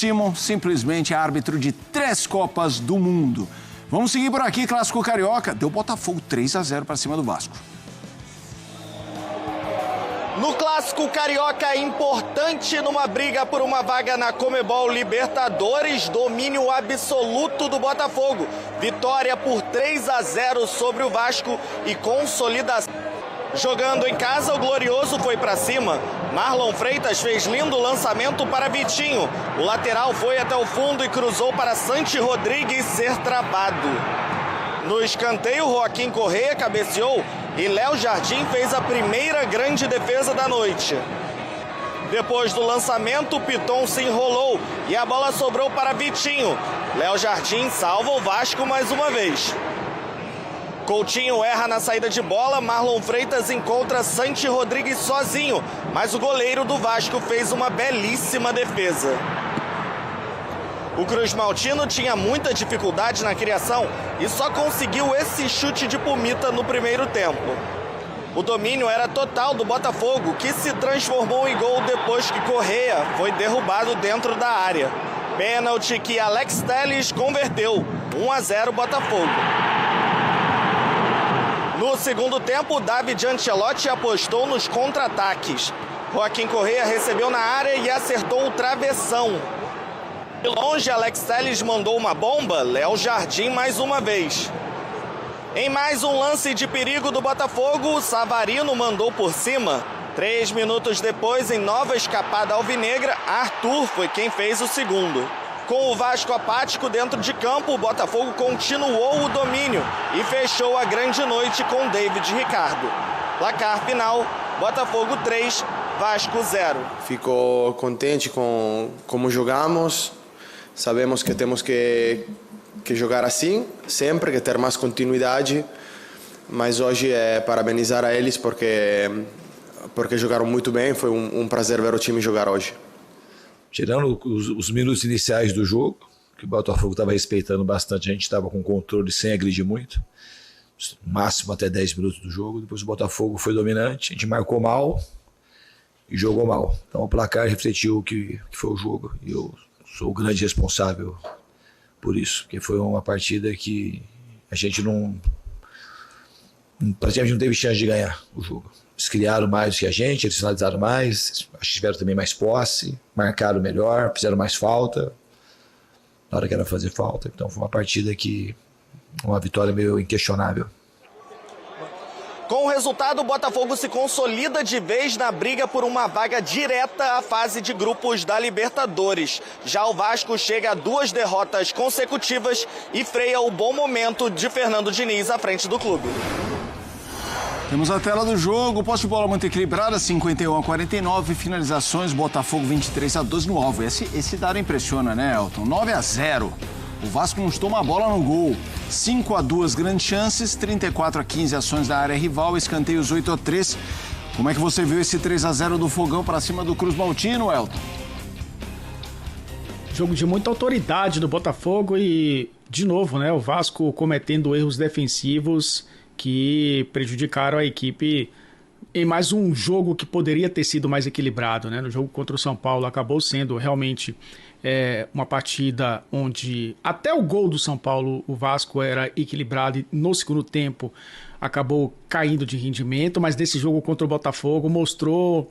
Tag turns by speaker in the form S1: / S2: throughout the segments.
S1: Simon, simplesmente árbitro de 3 Copas do Mundo. Vamos seguir por aqui, Clássico Carioca. Deu Botafogo 3-0 para cima do Vasco.
S2: No Clássico Carioca, importante numa briga por uma vaga na Conmebol Libertadores, domínio absoluto do Botafogo. Vitória por 3-0 sobre o Vasco e consolidação. Jogando em casa, o Glorioso foi para cima. Marlon Freitas fez lindo lançamento para Vitinho. O lateral foi até o fundo e cruzou para Santi Rodrigues ser travado. No escanteio, Joaquim Correa cabeceou e Léo Jardim fez a primeira grande defesa da noite. Depois do lançamento, Piton se enrolou e a bola sobrou para Vitinho. Léo Jardim salva o Vasco mais uma vez. Coutinho erra na saída de bola, Marlon Freitas encontra Santi Rodrigues sozinho, mas o goleiro do Vasco fez uma belíssima defesa. O Cruz Maltino tinha muita dificuldade na criação e só conseguiu esse chute de Pumita no primeiro tempo. O domínio era total do Botafogo, que se transformou em gol depois que Correa foi derrubado dentro da área. Pênalti que Alex Telles converteu, 1-0 Botafogo. No segundo tempo, David Ancelotti apostou nos contra-ataques. Joaquim Correa recebeu na área e acertou o travessão. De longe, Alex Telles mandou uma bomba, Léo Jardim mais uma vez. Em mais um lance de perigo do Botafogo, o Savarino mandou por cima. 3 minutos depois, em nova escapada alvinegra, Arthur foi quem fez o segundo. Com o Vasco apático dentro de campo, o Botafogo continuou o domínio e fechou a grande noite com David Ricardo. Placar final, Botafogo 3, Vasco 0.
S3: Fico contente com como jogamos. Sabemos que temos que jogar assim, sempre, que ter mais continuidade. Mas hoje é parabenizar a eles porque jogaram muito bem. Foi um prazer ver o time jogar hoje.
S4: Tirando os minutos iniciais do jogo, que o Botafogo estava respeitando bastante, a gente estava com controle sem agredir muito, máximo até 10 minutos do jogo. Depois o Botafogo foi dominante, a gente marcou mal e jogou mal. Então o placar refletiu o que foi o jogo e eu sou o grande responsável por isso, porque foi uma partida que a gente praticamente não teve chance de ganhar o jogo. Eles criaram mais do que a gente, eles finalizaram mais, acho que tiveram também mais posse, marcaram melhor, fizeram mais falta, na hora que era fazer falta. Então foi uma partida que, uma vitória meio inquestionável.
S2: Com o resultado, o Botafogo se consolida de vez na briga por uma vaga direta à fase de grupos da Libertadores. Já o Vasco chega a 2 derrotas consecutivas e freia o bom momento de Fernando Diniz à frente do clube.
S1: Temos a tela do jogo, posse de bola muito equilibrada, 51-49, finalizações, Botafogo 23-12 no alvo. Esse dado impressiona, né, Elton? 9-0. O Vasco não toma a bola no gol. 5-2 grandes chances, 34-15 ações da área rival, escanteios 8-3. Como é que você viu esse 3-0 do Fogão para cima do Cruz Maltino, Elton?
S5: Jogo de muita autoridade do Botafogo e, de novo, né, o Vasco cometendo erros defensivos que prejudicaram a equipe em mais um jogo que poderia ter sido mais equilibrado, né? No jogo contra o São Paulo acabou sendo realmente uma partida onde até o gol do São Paulo o Vasco era equilibrado e no segundo tempo acabou caindo de rendimento, mas nesse jogo contra o Botafogo mostrou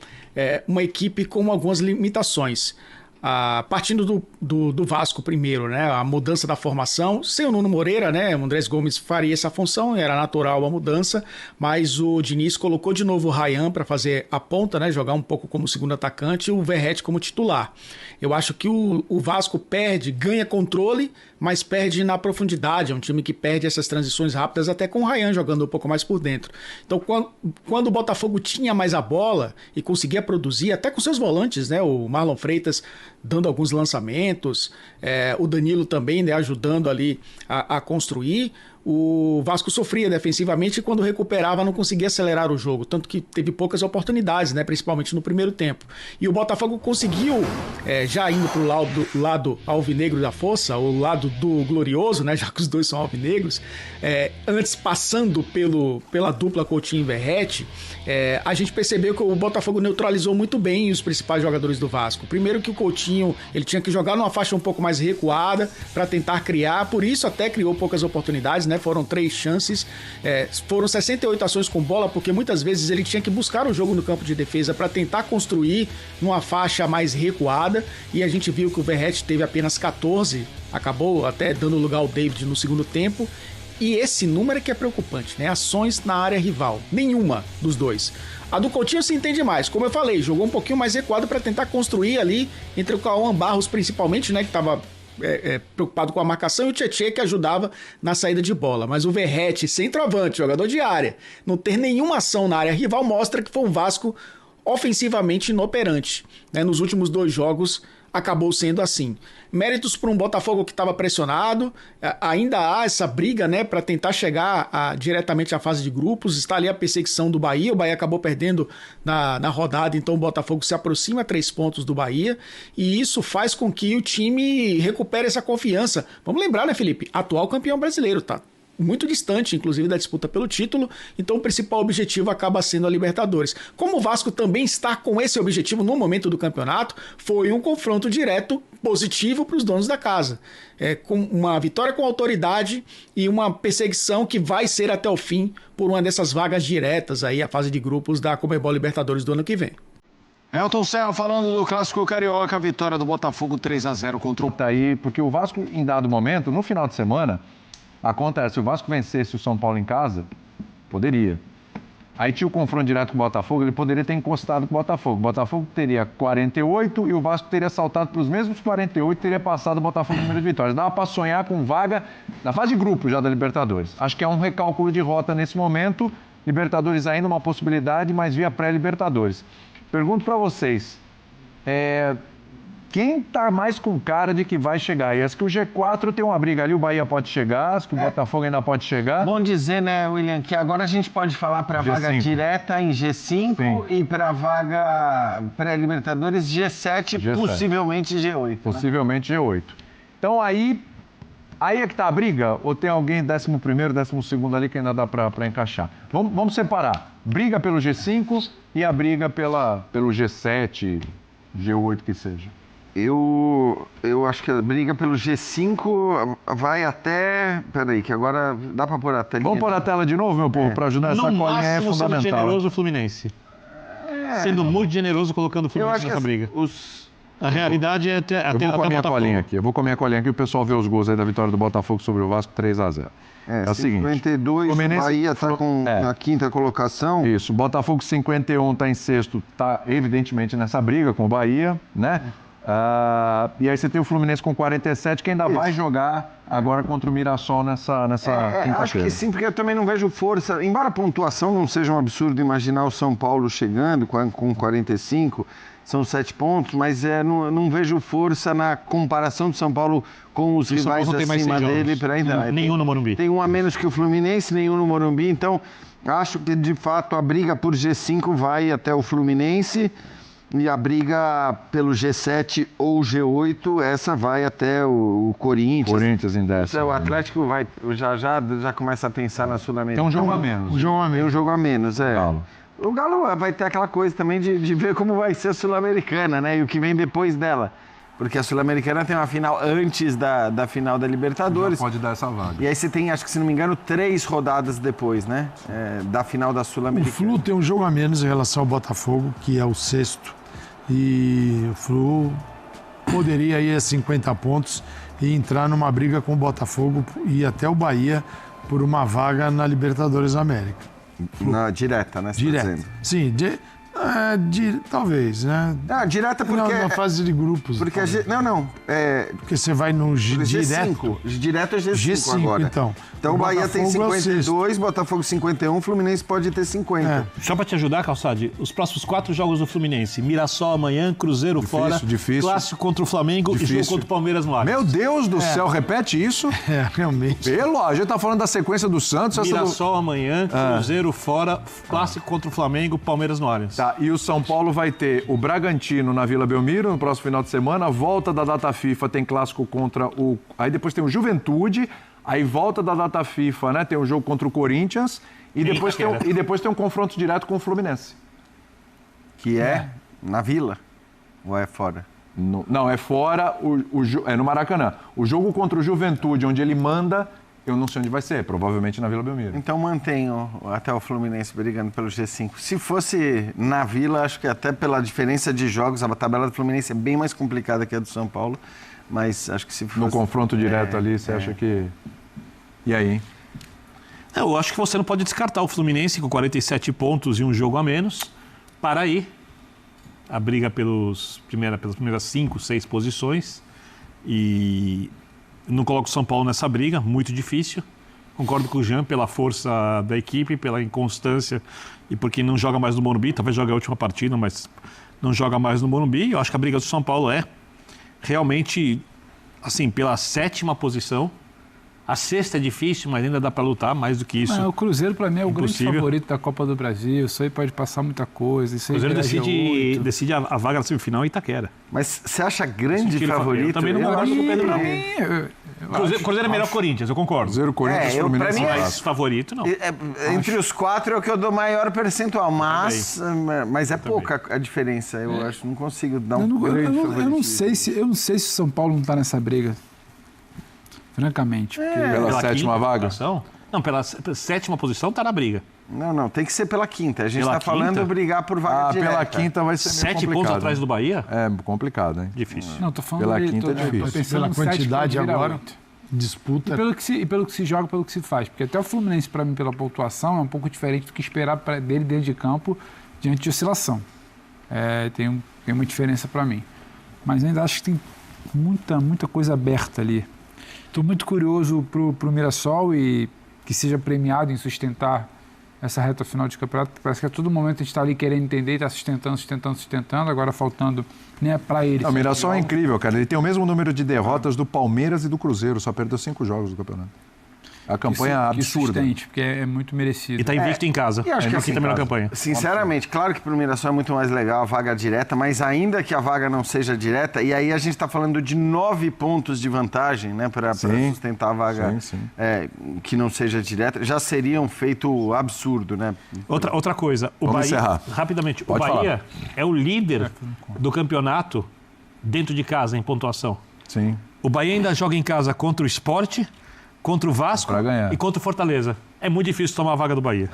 S5: uma equipe com algumas limitações. Partindo do Vasco primeiro, né, a mudança da formação, sem o Nuno Moreira, né, o Andrés Gomes faria essa função, era natural a mudança, mas o Diniz colocou de novo o Ryan para fazer a ponta, né, jogar um pouco como segundo atacante e o Verratti como titular. Eu acho que o Vasco ganha controle, mas perde na profundidade, é um time que perde essas transições rápidas até com o Ryan jogando um pouco mais por dentro. Então quando o Botafogo tinha mais a bola e conseguia produzir, até com seus volantes, né, o Marlon Freitas dando alguns lançamentos, o Danilo também, né, ajudando ali a construir, o Vasco sofria defensivamente e quando recuperava não conseguia acelerar o jogo, tanto que teve poucas oportunidades, né, principalmente no primeiro tempo. E o Botafogo conseguiu, já indo para o lado alvinegro da força, o lado do glorioso, né, já que os dois são alvinegros, antes passando pela dupla Coutinho e Verratti, a gente percebeu que o Botafogo neutralizou muito bem os principais jogadores do Vasco. Primeiro que o Coutinho ele tinha que jogar numa faixa um pouco mais recuada para tentar criar, por isso até criou poucas oportunidades, né? Foram 3 chances, foram 68 ações com bola, porque muitas vezes ele tinha que buscar o jogo no campo de defesa para tentar construir numa faixa mais recuada, e a gente viu que o Verratti teve apenas 14, acabou até dando lugar ao David no segundo tempo, e esse número é que é preocupante, né? Ações na área rival, nenhuma dos dois. A do Coutinho se entende mais, como eu falei, jogou um pouquinho mais recuado para tentar construir ali entre o Cauã Barros principalmente, né, que estava preocupado com a marcação, e o Tietê que ajudava na saída de bola. Mas o Verratti, centroavante, jogador de área, não ter nenhuma ação na área rival mostra que foi um Vasco ofensivamente inoperante, né? Nos últimos 2 jogos acabou sendo assim. Méritos para um Botafogo que estava pressionado, ainda há essa briga, né, para tentar chegar diretamente à fase de grupos, está ali a perseguição do Bahia, o Bahia acabou perdendo na rodada, então o Botafogo se aproxima a 3 pontos do Bahia, e isso faz com que o time recupere essa confiança. Vamos lembrar, né, Felipe, atual campeão brasileiro, tá muito distante, inclusive, da disputa pelo título, então o principal objetivo acaba sendo a Libertadores. Como o Vasco também está com esse objetivo no momento do campeonato, foi um confronto direto positivo para os donos da casa. Com uma vitória com autoridade e uma perseguição que vai ser até o fim por uma dessas vagas diretas aí, a fase de grupos da Conmebol Libertadores do ano que vem.
S1: Elton Serra falando do Clássico Carioca, a vitória do Botafogo 3-0 contra o...
S6: Tá aí, porque o Vasco, em dado momento, no final de semana, acontece, se o Vasco vencesse o São Paulo em casa, poderia. Aí tinha o confronto direto com o Botafogo, ele poderia ter encostado com o Botafogo. O Botafogo teria 48 e o Vasco teria saltado para os mesmos 48 e teria passado o Botafogo no número de vitórias. Dava para sonhar com vaga na fase de grupo já da Libertadores. Acho que é um recálculo de rota nesse momento. Libertadores ainda uma possibilidade, mas via pré-Libertadores. Pergunto para vocês, quem tá mais com cara de que vai chegar? E acho que o G4 tem uma briga ali, o Bahia pode chegar, acho que o Botafogo ainda pode chegar.
S7: Bom dizer, né, William, que agora a gente pode falar para a vaga direta em G5 Sim. e para a vaga pré-Libertadores G7, possivelmente G8.
S6: Possivelmente, né? G8. Então aí é que tá a briga? Ou tem alguém 11º, 12º ali que ainda dá para encaixar? Vamos separar. Briga pelo G5 e a briga pelo G7, G8 que seja.
S7: Eu acho que a briga pelo G5 vai até... Peraí, que agora dá para pôr a tela.
S6: Vamos pôr a tela de novo, meu povo, para ajudar essa colinha é fundamental.
S8: Sendo generoso o Fluminense. Sendo muito generoso colocando o Fluminense nessa briga. A realidade é até
S6: eu vou com a minha colinha aqui. Eu vou com a minha colinha aqui e o pessoal vê os gols aí da vitória do Botafogo sobre o Vasco 3-0.
S7: É o seguinte. 52, Fluminense, Bahia está na 5ª colocação.
S6: Isso, Botafogo 51 está em 6º, está evidentemente nessa briga com o Bahia, né? E aí você tem o Fluminense com 47, que ainda vai jogar agora contra o Mirassol nessa quinta-feira.
S7: Acho que sim, porque eu também não vejo força. Embora a pontuação não seja um absurdo imaginar o São Paulo chegando com 45, são 7 pontos, mas não vejo força na comparação do São Paulo com os rivais acima dele.
S8: Nenhum no Morumbi.
S7: Tem um a menos que o Fluminense, nenhum no Morumbi. Então, acho que de fato a briga por G5 vai até o Fluminense. E a briga pelo G7 ou G8, essa vai até o Corinthians.
S6: Corinthians em 10º.
S7: O Atlético vai, já começa a pensar na Sul-Americana.
S6: Tem um jogo a menos.
S7: Um jogo a menos, O Galo vai ter aquela coisa também de ver como vai ser a Sul-Americana, né? E o que vem depois dela. Porque a Sul-Americana tem uma final antes da final da Libertadores.
S6: Já pode dar essa vaga.
S7: E aí você tem, acho que se não me engano, 3 rodadas depois, né? Da final da Sul-Americana.
S9: O Flu tem um jogo a menos em relação ao Botafogo, que é o 6º. E o Flu poderia ir a 50 pontos e entrar numa briga com o Botafogo e até o Bahia por uma vaga na Libertadores América.
S7: Na direta, né?
S9: Direta. Sim, Talvez, né?
S7: Direta porque...
S9: Na fase de grupos.
S7: Porque
S9: porque você vai no direto.
S7: Direto é G5 agora.
S9: Então
S7: o Bahia tem 52, Botafogo 51, Fluminense pode ter 50.
S8: Só pra te ajudar, Calçade, os próximos 4 jogos do Fluminense: Mirassol amanhã, Cruzeiro fora, Clássico contra o Flamengo e jogo contra o Palmeiras no Allianz.
S10: Meu Deus do céu, repete isso?
S9: Realmente.
S10: A gente tá falando da sequência do Santos.
S8: Mirassol amanhã, Cruzeiro fora, Clássico contra o Flamengo, Palmeiras no Allianz.
S10: Tá, e o São Paulo vai ter o Bragantino na Vila Belmiro no próximo final de semana, volta da data FIFA, tem clássico contra o... Aí depois tem o Juventude, aí volta da data FIFA, né? Tem um jogo contra o Corinthians e depois tem um confronto direto com o Fluminense.
S7: Que é na Vila ou é fora?
S10: Não, é fora, é no Maracanã. O jogo contra o Juventude, onde ele manda... Eu não sei onde vai ser, provavelmente na Vila Belmiro.
S7: Então mantenho até o Fluminense brigando pelo G5. Se fosse na Vila, acho que até pela diferença de jogos, a tabela do Fluminense é bem mais complicada que a do São Paulo, mas acho que se fosse...
S10: No confronto direto ali, você acha que... E aí, hein?
S8: Eu acho que você não pode descartar o Fluminense com 47 pontos e um jogo a menos para ir a briga pelas primeiras 5, 6 posições e... Não coloco o São Paulo nessa briga, muito difícil. Concordo com o Jean pela força da equipe, pela inconstância e porque não joga mais no Morumbi. Talvez jogue a última partida, mas não joga mais no Morumbi. Eu acho que a briga do São Paulo é realmente, assim, pela 7ª posição. A 6ª é difícil, mas ainda dá para lutar mais do que isso.
S11: O Cruzeiro, para mim, é o grande favorito da Copa do Brasil. Isso aí pode passar muita coisa.
S8: O Cruzeiro decide a vaga na semifinal em Itaquera.
S7: Mas você acha grande favorito?
S8: Eu também não concordo com o Pedro, não. Cruzeiro é melhor que o Corinthians, eu concordo.
S10: Cruzeiro, Corinthians, Fluminense.
S8: Mas favorito, não.
S7: Entre os 4 é o que eu dou maior percentual, mas é pouca a diferença, eu acho. Não consigo dar um grande favorito.
S11: Eu não sei se o São Paulo não está nessa briga. Francamente.
S10: Pela 7ª vaga?
S8: Não, pela 7ª posição está na briga.
S7: Não, tem que ser pela 5ª. A gente está falando brigar por vaga direta.
S10: Pela 5ª vai ser meio
S8: 7 pontos atrás do Bahia?
S10: É complicado, hein?
S8: Difícil.
S11: Não, tô falando
S10: pela 5ª é difícil.
S9: Pela quantidade agora, disputa...
S11: E pelo que se joga, pelo que se faz. Porque até o Fluminense, para mim, pela pontuação, é um pouco diferente do que esperar dele dentro de campo, diante de oscilação. Tem uma diferença para mim. Mas ainda acho que tem muita coisa aberta ali. Estou muito curioso pro Mirassol e que seja premiado em sustentar essa reta final de campeonato. Parece que a todo momento a gente está ali querendo entender, está sustentando, agora faltando para ele.
S10: O Mirassol é incrível, cara. Ele tem o mesmo número de derrotas do Palmeiras e do Cruzeiro, só perdeu 5 jogos do campeonato. A campanha absurda.
S11: Porque é muito merecido.
S8: E está invicto em casa.
S7: E acho que
S8: assim, também na campanha.
S7: Sinceramente, claro que para o Mirassol é muito mais legal a vaga direta, mas ainda que a vaga não seja direta, e aí a gente está falando de 9 pontos de vantagem, né, para sustentar a vaga que não seja direta, já seria um feito absurdo, né?
S8: Outra coisa, o Bahia, encerrar. Rapidamente, o Bahia é o líder do campeonato dentro de casa em pontuação.
S10: Sim.
S8: O Bahia ainda joga em casa contra o Sport, contra o Vasco e contra o Fortaleza. É muito difícil tomar a vaga do Bahia.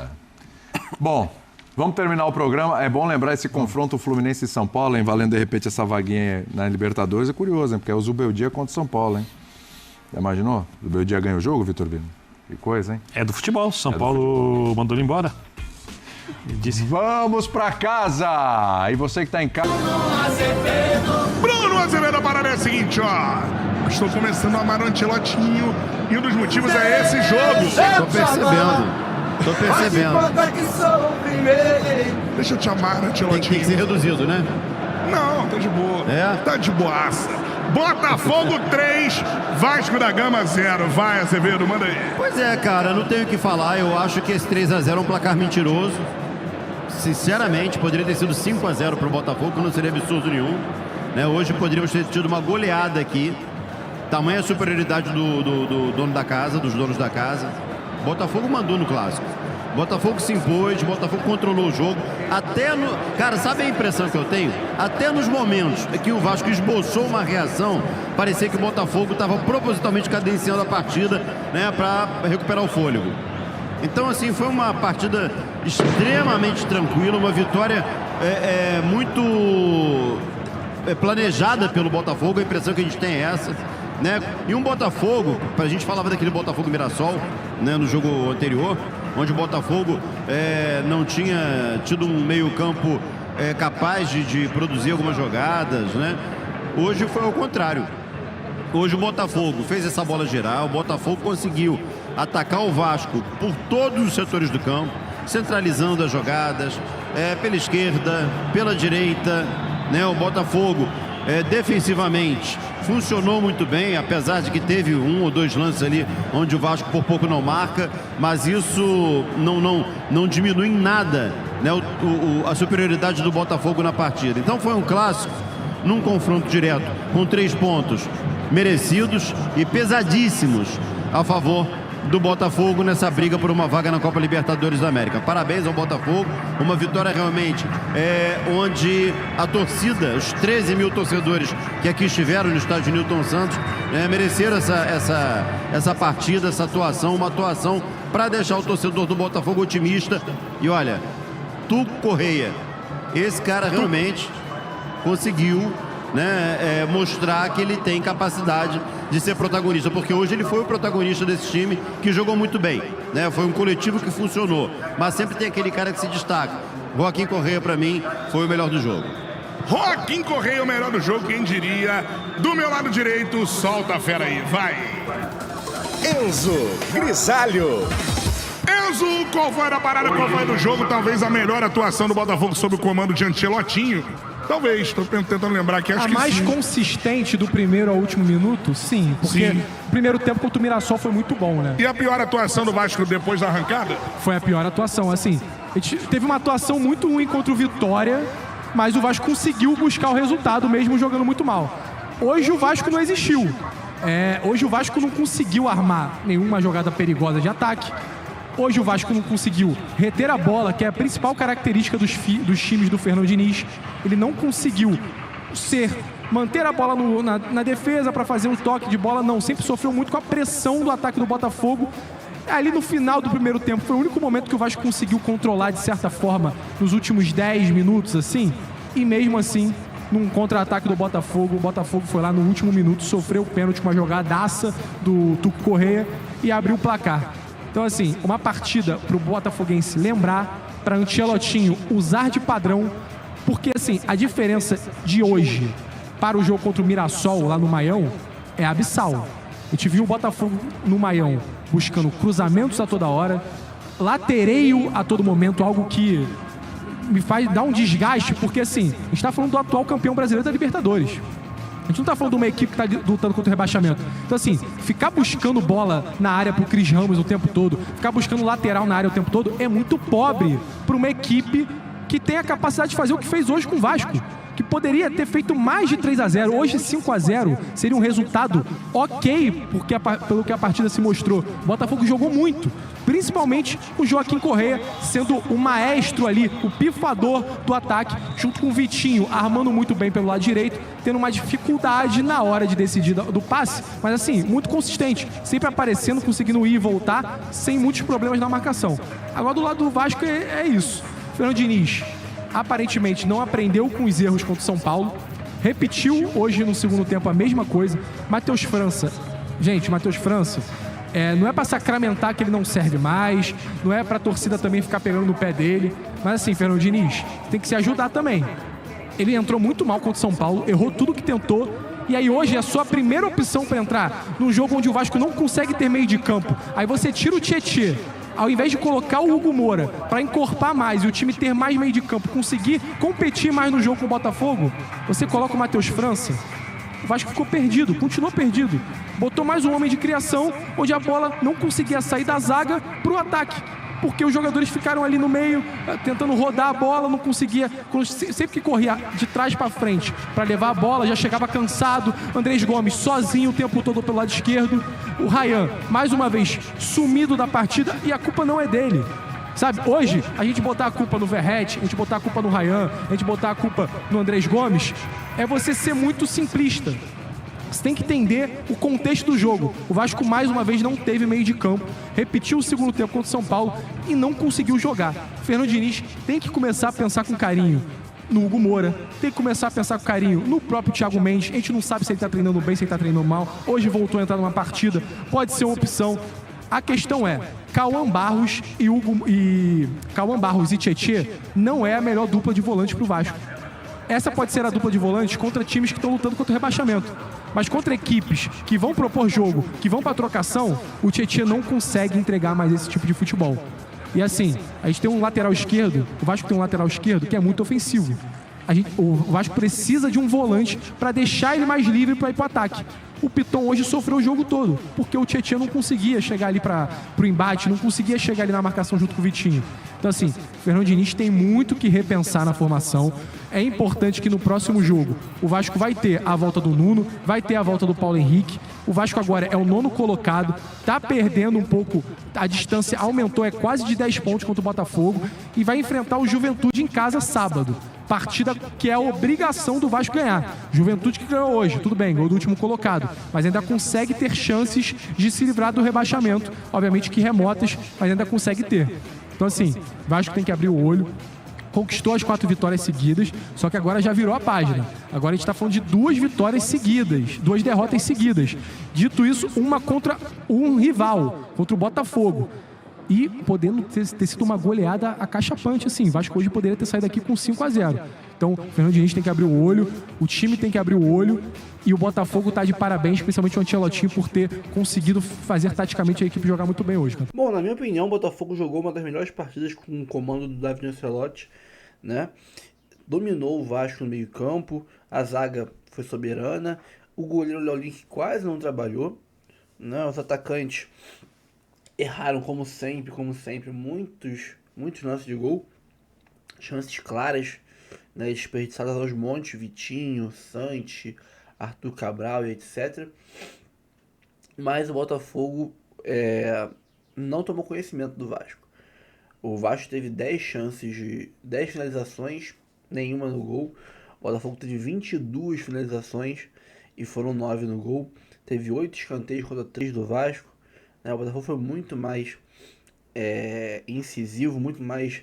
S10: Bom, vamos terminar o programa. É bom lembrar esse confronto Fluminense e São Paulo, hein? Valendo de repente essa vaguinha na Libertadores. É curioso, hein? Porque é o Zubeldia contra o São Paulo, hein? Já imaginou? O Zubeldia ganha o jogo, Vitor Vino? Que coisa, hein?
S8: É do futebol. São Paulo mandou ele embora. Ele disse...
S10: Vamos pra casa! E você que tá em casa...
S12: Bruno Azevedo, a parada é a seguinte, ó. Estou começando a amar o Ancelotinho e um dos motivos é esse jogo.
S13: Tô percebendo.
S12: Deixa eu te amar, Ancelotinho.
S13: Tem que ser reduzido, né?
S12: Não, tá de boa. Tá de boaça. Botafogo 3, Vasco da Gama 0. Vai, Azevedo, manda aí.
S13: Pois é, cara, não tenho o que falar. Eu acho que esse 3-0 é um placar mentiroso. Sinceramente, poderia ter sido 5-0 pro Botafogo, que não seria absurdo nenhum. Né? Hoje poderíamos ter tido uma goleada aqui. Tamanha superioridade do dono da casa, dos donos da casa. Botafogo mandou no clássico. Botafogo se impôs, Botafogo controlou o jogo. Cara, sabe a impressão que eu tenho? Até nos momentos que o Vasco esboçou uma reação, parecia que o Botafogo estava propositalmente cadenciando a partida, né, para recuperar o fôlego. Então, assim, foi uma partida extremamente tranquila, uma vitória muito planejada pelo Botafogo. A impressão que a gente tem é essa. Né? E um Botafogo, a gente falava daquele Botafogo Mirassol, né, no jogo anterior, onde o Botafogo não tinha tido um meio-campo capaz de produzir algumas jogadas, né? Hoje foi ao contrário. Hoje o Botafogo fez essa bola girar, o Botafogo conseguiu atacar o Vasco por todos os setores do campo, centralizando as jogadas, pela esquerda, pela direita, né? O Botafogo defensivamente funcionou muito bem, apesar de que teve 1 ou 2 lances ali onde o Vasco por pouco não marca, mas isso não diminui em nada, né, a superioridade do Botafogo na partida. Então foi um clássico num confronto direto com 3 pontos merecidos e pesadíssimos a favor do Botafogo nessa briga por uma vaga na Copa Libertadores da América. Parabéns ao Botafogo, uma vitória realmente onde a torcida, os 13 mil torcedores que aqui estiveram no estádio Newton Santos, mereceram essa partida, essa atuação, uma atuação para deixar o torcedor do Botafogo otimista. E olha, Tuco Correia, esse cara realmente conseguiu, né, mostrar que ele tem capacidade de ser protagonista, porque hoje ele foi o protagonista desse time que jogou muito bem, né? Foi um coletivo que funcionou, mas sempre tem aquele cara que se destaca. Joaquim Correia, para mim, foi o melhor do jogo.
S12: Joaquim Correia, o melhor do jogo, quem diria? Do meu lado direito, solta a fera aí, vai!
S14: Enzo Grisalho.
S12: Enzo, qual foi a parada, qual foi do jogo? Talvez a melhor atuação do Botafogo sob o comando de Ancelotinho. Talvez, estou tentando lembrar aqui, acho que sim.
S15: A mais consistente do primeiro ao último minuto, sim. Porque o primeiro tempo contra o Mirassol foi muito bom, né?
S12: E a pior atuação do Vasco depois da arrancada?
S15: Foi a pior atuação, assim. A gente teve uma atuação muito ruim contra o Vitória, mas o Vasco conseguiu buscar o resultado mesmo jogando muito mal. Hoje o Vasco não existiu. Hoje o Vasco não conseguiu armar nenhuma jogada perigosa de ataque. Hoje o Vasco não conseguiu reter a bola, que é a principal característica dos times do Fernando Diniz. Ele não conseguiu manter a bola na defesa para fazer um toque de bola, não. Sempre sofreu muito com a pressão do ataque do Botafogo. Ali no final do primeiro tempo, foi o único momento que o Vasco conseguiu controlar de certa forma nos últimos 10 minutos, assim. E mesmo assim, num contra-ataque do Botafogo, o Botafogo foi lá no último minuto, sofreu o pênalti com uma jogadaça do Tuco Correia e abriu o placar. Então, assim, uma partida para o botafoguense lembrar, para Ancelotinho usar de padrão, porque, assim, a diferença de hoje para o jogo contra o Mirassol, lá no Maião, é abissal. A gente viu o Botafogo no Maião buscando cruzamentos a toda hora, latereio a todo momento, algo que me faz dar um desgaste, porque, assim, a gente está falando do atual campeão brasileiro da Libertadores. A gente não tá falando de uma equipe que tá lutando contra o rebaixamento. Então, assim, ficar buscando bola na área pro Cris Ramos o tempo todo, ficar buscando lateral na área o tempo todo, é muito pobre para uma equipe que tem a capacidade de fazer o que fez hoje com o Vasco, que poderia ter feito mais de 3-0. Hoje, 5-0 seria um resultado ok, porque pelo que a partida se mostrou. O Botafogo jogou muito, principalmente o Joaquim Correia sendo o maestro ali, o pifador do ataque, junto com o Vitinho, armando muito bem pelo lado direito, tendo uma dificuldade na hora de decidir do passe, mas assim, muito consistente, sempre aparecendo, conseguindo ir e voltar, sem muitos problemas na marcação. Agora do lado do Vasco é isso. Fernando Diniz aparentemente não aprendeu com os erros contra o São Paulo, repetiu hoje no segundo tempo a mesma coisa. Matheus França, gente, Matheus França, não é para sacramentar que ele não serve mais, não é para a torcida também ficar pegando no pé dele, mas assim, Fernando Diniz tem que se ajudar também. Ele entrou muito mal contra o São Paulo, errou tudo que tentou, e aí hoje é a sua primeira opção para entrar num jogo onde o Vasco não consegue ter meio de campo. Aí você tira o Tietê, ao invés de colocar o Hugo Moura para encorpar mais e o time ter mais meio de campo, conseguir competir mais no jogo com o Botafogo, você coloca o Matheus França. O Vasco ficou perdido, continuou perdido. Botou mais um homem de criação, onde a bola não conseguia sair da zaga para o ataque, porque os jogadores ficaram ali no meio, tentando rodar a bola, não conseguia. Sempre que corria de trás para frente para levar a bola, já chegava cansado. Andrés Gomes sozinho o tempo todo pelo lado esquerdo. O Ryan, mais uma vez, sumido da partida, e a culpa não é dele. Sabe, hoje, a gente botar a culpa no Verratti, a gente botar a culpa no Ryan, a gente botar a culpa no Andrés Gomes, é você ser muito simplista. Você tem que entender o contexto do jogo. O Vasco, mais uma vez, não teve meio de campo, repetiu o segundo tempo contra o São Paulo e não conseguiu jogar. Fernando Diniz tem que começar a pensar com carinho no Hugo Moura, tem que começar a pensar com carinho no próprio Thiago Mendes. A gente não sabe se ele está treinando bem, se ele está treinando mal. Hoje voltou a entrar numa partida, pode ser uma opção. A questão é, Cauã Barros e Tietê não é a melhor dupla de volante pro Vasco. Essa pode ser a dupla de volantes contra times que estão lutando contra o rebaixamento. Mas contra equipes que vão propor jogo, que vão pra trocação, o Tietê não consegue entregar mais esse tipo de futebol. E assim, a gente tem um lateral esquerdo, o Vasco tem um lateral esquerdo que é muito ofensivo. O Vasco precisa de um volante para deixar ele mais livre para ir pro ataque. O Piton hoje sofreu o jogo todo, porque o Tietê não conseguia chegar ali pro embate, não conseguia chegar ali na marcação junto com o Vitinho. Então assim, o Fernando Diniz tem muito que repensar na formação. É importante que no próximo jogo o Vasco vai ter a volta do Nuno, vai ter a volta do Paulo Henrique. O Vasco agora é o 9º colocado, tá perdendo um pouco, a distância aumentou, é quase de 10 pontos contra o Botafogo, e vai enfrentar o Juventude em casa sábado. Partida que é a obrigação do Vasco ganhar. Juventude que ganhou hoje, tudo bem, gol do último colocado, mas ainda consegue ter chances de se livrar do rebaixamento. Obviamente que remotas, mas ainda consegue ter. Então assim, Vasco tem que abrir o olho. Conquistou as 4 vitórias seguidas, só que agora já virou a página. Agora a gente está falando de 2 vitórias seguidas, 2 derrotas seguidas. Dito isso, uma contra um rival, contra o Botafogo. E podendo ter sido uma goleada acachapante, assim. Vasco hoje poderia ter saído daqui com 5-0. Então, o Fernando Diniz tem que abrir o olho, o time tem que abrir o olho, e o Botafogo tá de parabéns, principalmente o Ancelotti, por ter conseguido fazer taticamente a equipe jogar muito bem hoje, cara.
S16: Bom, na minha opinião, o Botafogo jogou uma das melhores partidas com o comando do David Ancelotti, né? Dominou o Vasco no meio-campo, a zaga foi soberana, o goleiro Léo Link quase não trabalhou, né? Os atacantes erraram como sempre, muitos lances de gol, chances claras, né, desperdiçadas aos montes, Vitinho, Santi, Arthur Cabral e etc. Mas o Botafogo não tomou conhecimento do Vasco. O Vasco teve 10 chances, 10 finalizações, nenhuma no gol. O Botafogo teve 22 finalizações e foram 9 no gol. Teve 8 escanteios contra 3 do Vasco. O Botafogo foi muito mais incisivo, muito mais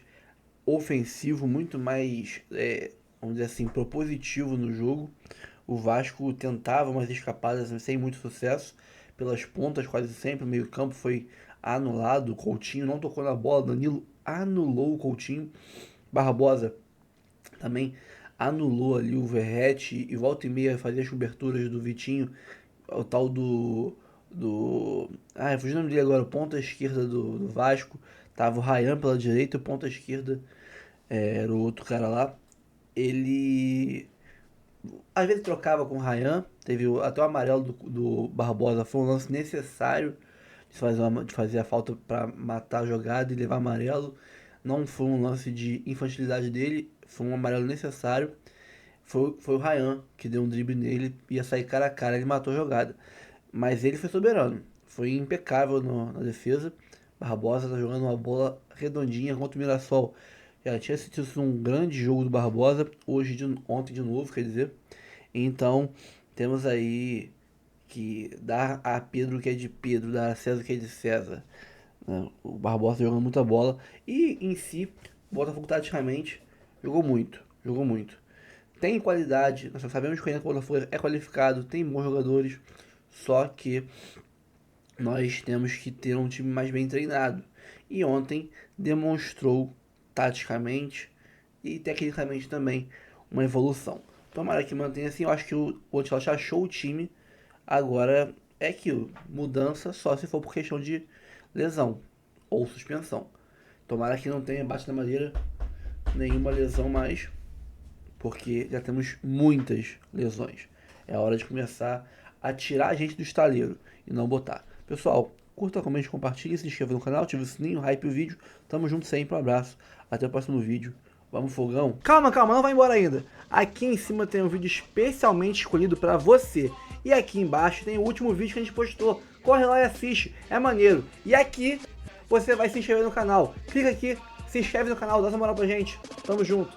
S16: ofensivo, muito mais, vamos dizer assim, propositivo no jogo. O Vasco tentava umas escapadas sem muito sucesso, pelas pontas quase sempre, o meio campo foi anulado, o Coutinho não tocou na bola, Danilo anulou o Coutinho, Barbosa também anulou ali o Verratti, e volta e meia fazia as coberturas do Vitinho, o tal fugiu o nome dele agora, o ponta esquerda do Vasco, tava o Ryan pela direita, o ponta esquerda era o outro cara lá. Ele às vezes trocava com o Ryan, teve até o amarelo do Barbosa, foi um lance necessário de fazer a falta para matar a jogada e levar amarelo. Não foi um lance de infantilidade dele, foi um amarelo necessário. Foi o Ryan que deu um drible nele, ia sair cara a cara, ele matou a jogada. Mas ele foi soberano, foi impecável na defesa. Barbosa tá jogando uma bola redondinha contra o Mirassol. Já tinha sido um grande jogo do Barbosa, ontem de novo, quer dizer. Então, temos aí que dar a Pedro o que é de Pedro, dar a César o que é de César. O Barbosa jogando muita bola. E, em si, o Botafogo taticamente jogou muito. Tem qualidade, nós sabemos que o Botafogo é qualificado, tem bons jogadores. Só que nós temos que ter um time mais bem treinado. E ontem demonstrou taticamente e tecnicamente também uma evolução. Tomara que mantenha assim. Eu acho que o Ancelotti achou o time. Agora é aquilo, mudança só se for por questão de lesão ou suspensão. Tomara que não tenha bate na madeira nenhuma lesão mais, porque já temos muitas lesões. É hora de começar a tirar a gente do estaleiro e não botar. Pessoal, curta, comente, compartilhe, se inscreva no canal, ative o sininho, hype o vídeo. Tamo junto sempre, um abraço, até o próximo vídeo. Vamos, fogão. Calma, não vai embora ainda. Aqui em cima tem um vídeo especialmente escolhido pra você. E aqui embaixo tem o último vídeo que a gente postou. Corre lá e assiste, é maneiro. E aqui você vai se inscrever no canal. Clica aqui, se inscreve no canal, dá essa moral pra gente. Tamo junto.